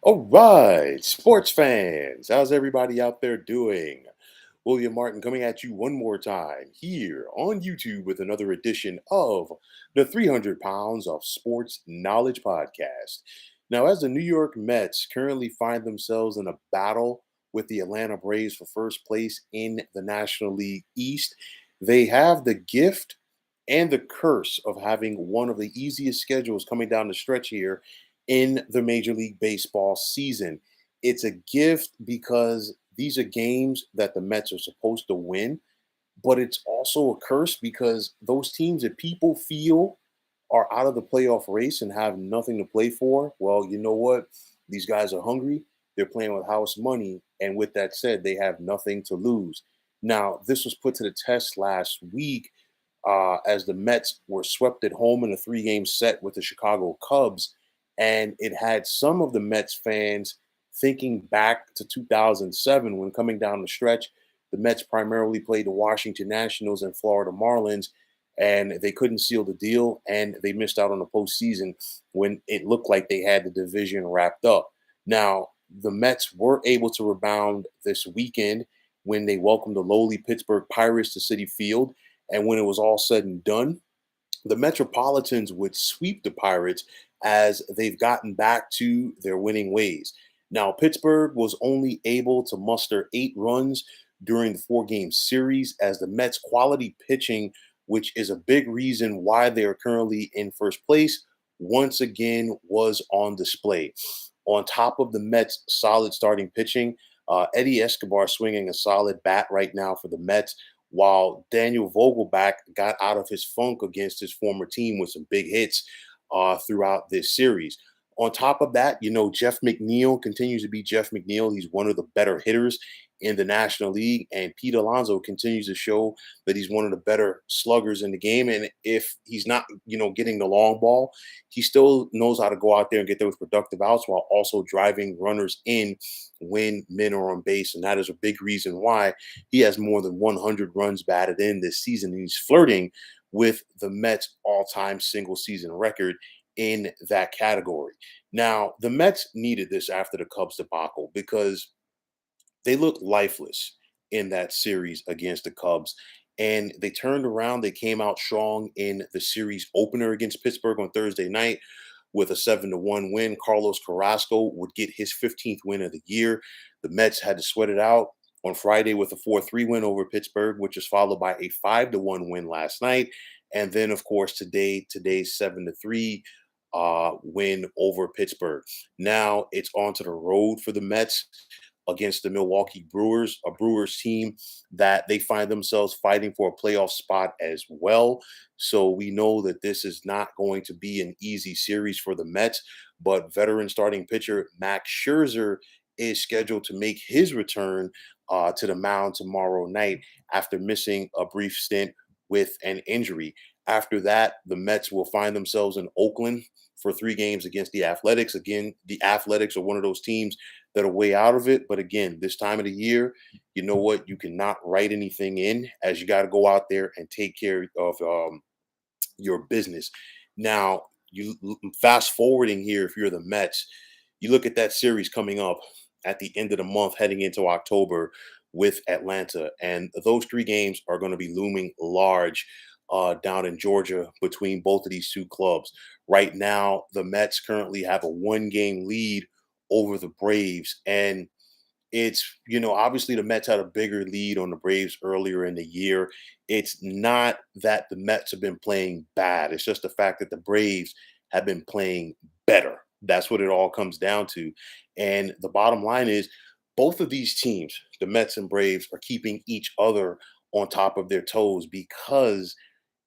All right, sports fans, how's everybody out there doing? William Martin coming at you one more time here on YouTube with another edition of the 300 Pounds of Sports Knowledge podcast. Now, as the New York Mets currently find themselves in a battle with the Atlanta Braves for first place in the National League East, they have the gift and the curse of having one of the easiest schedules coming down the stretch here in the Major League Baseball season. It's a gift because these are games that the Mets are supposed to win, but it's also a curse because those teams that people feel are out of the playoff race and have nothing to play for, well, you know what? These guys are hungry. They're playing with house money. And with that said, they have nothing to lose. Now, this was put to the test last week as the Mets were swept at home in a three-game set with the Chicago Cubs. And it had some of the Mets fans thinking back to 2007 when coming down the stretch, the Mets primarily played the Washington Nationals and Florida Marlins, and they couldn't seal the deal, and they missed out on the postseason when it looked like they had the division wrapped up. Now, the Mets were able to rebound this weekend when they welcomed the lowly Pittsburgh Pirates to Citi Field. And when it was all said and done, the Metropolitans would sweep the Pirates as they've gotten back to their winning ways. Now, Pittsburgh was only able to muster 8 runs during the 4 game series as the Mets' quality pitching, which is a big reason why they are currently in first place, once again was on display. On top of the Mets' solid starting pitching, Eddie Escobar swinging a solid bat right now for the Mets, while Daniel Vogelback got out of his funk against his former team with some big hits throughout this series. On top of that, Jeff McNeil continues to be Jeff McNeil. He's one of the better hitters in the National League, and Pete Alonso continues to show that he's one of the better sluggers in the game. And if he's not, getting the long ball, he still knows how to go out there and get those productive outs while also driving runners in when men are on base. And that is a big reason why he has more than 100 runs batted in this season. And he's flirting with the Mets all-time single season record in that category. Now, the Mets needed this after the Cubs debacle because they looked lifeless in that series against the Cubs. And they turned around. They came out strong in the series opener against Pittsburgh on Thursday night with a 7-1 win. Carlos Carrasco would get his 15th win of the year. The Mets had to sweat it out on Friday with a 4-3 win over Pittsburgh, which was followed by a 5-1 win last night. And then, of course, today's 7-3 win over Pittsburgh. Now it's on to the road for the Mets against the Milwaukee Brewers, a Brewers team that they find themselves fighting for a playoff spot as well. So we know that this is not going to be an easy series for the Mets, but veteran starting pitcher Max Scherzer is scheduled to make his return to the mound tomorrow night after missing a brief stint with an injury. After that, the Mets will find themselves in Oakland for 3 games against the Athletics. Again, the Athletics are one of those teams that are way out of it. But again, this time of the year, you know what? You cannot write anything in as you got to go out there and take care of your business. Now, fast forwarding here, if you're the Mets, you look at that series coming up at the end of the month, heading into October with Atlanta, and those 3 games are going to be looming large down in Georgia between both of these two clubs. Right now, the Mets currently have a 1 game lead over the Braves, and it's, obviously the Mets had a bigger lead on the Braves earlier in the year. It's not that the Mets have been playing bad. It's just the fact that the Braves have been playing better. That's what it all comes down to. And the bottom line is both of these teams, the Mets and Braves, are keeping each other on top of their toes because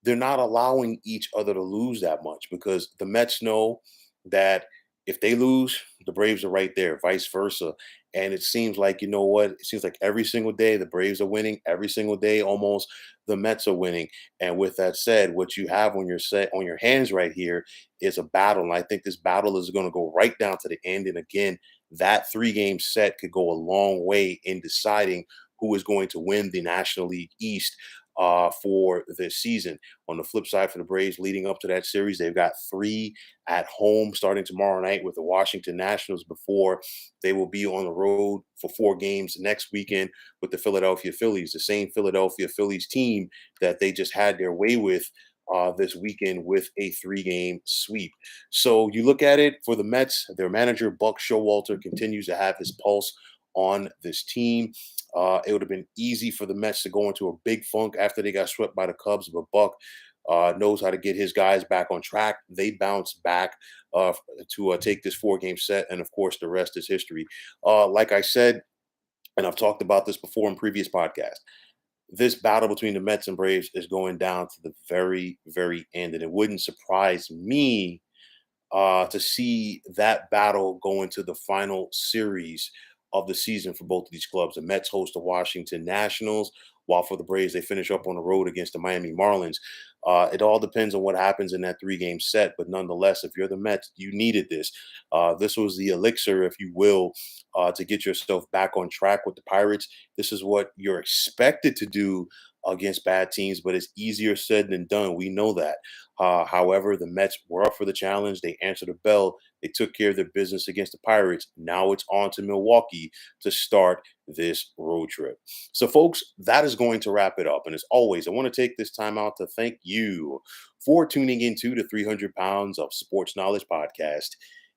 they're not allowing each other to lose that much because the Mets know that if they lose, the Braves are right there, vice versa. And it seems like, you know what? It seems like every single day the Braves are winning. Every single day, almost the Mets are winning. And with that said, what you have on your hands right here is a battle. And I think this battle is going to go right down to the end. And again, that 3 game set could go a long way in deciding who is going to win the National League East for this season. On the flip side, for the Braves, leading up to that series, they've got three at home starting tomorrow night with the Washington Nationals before they will be on the road for 4 games next weekend with the Philadelphia Phillies, the same Philadelphia Phillies team that they just had their way with this weekend with a 3 game sweep. So you look at it for the Mets, their manager, Buck Showalter, continues to have his pulse on this team. It would have been easy for the Mets to go into a big funk after they got swept by the Cubs, but Buck knows how to get his guys back on track. They bounced back to take this 4 game set, and of course, the rest is history. Like I said, and I've talked about this before in previous podcasts, this battle between the Mets and Braves is going down to the very, very end, and it wouldn't surprise me to see that battle go into the final series of the season for both of these clubs. The Mets host the Washington Nationals, while for the Braves, they finish up on the road against the Miami Marlins. It all depends on what happens in that 3 game set, but nonetheless, if you're the Mets, you needed this. This was the elixir, if you will, to get yourself back on track with the Pirates. This is what you're expected to do against bad teams, but it's easier said than done. We know that. However, the Mets were up for the challenge. They answered the bell. They took care of their business against the Pirates. Now it's on to Milwaukee to start this road trip. So, folks, that is going to wrap it up. And as always, I want to take this time out to thank you for tuning into the 300 Pounds of Sports Knowledge podcast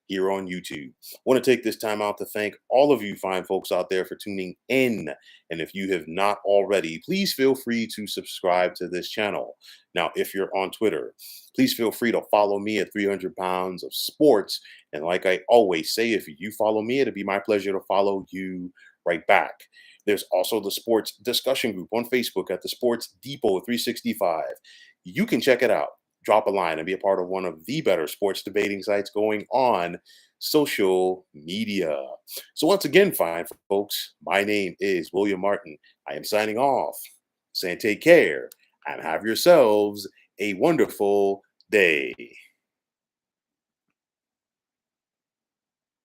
here on YouTube. I want to take this time out to thank all of you fine folks out there for tuning in. And if you have not already, please feel free to subscribe to this channel. Now, if you're on Twitter, please feel free to follow me at 300 Pounds of Sports. And like I always say, if you follow me, it'll be my pleasure to follow you right back. There's also the sports discussion group on Facebook at the Sports Depot 365. You can check it out. Drop a line and be a part of one of the better sports debating sites going on social media. So once again, fine folks, my name is William Martin. I am signing off, saying take care and have yourselves a wonderful day.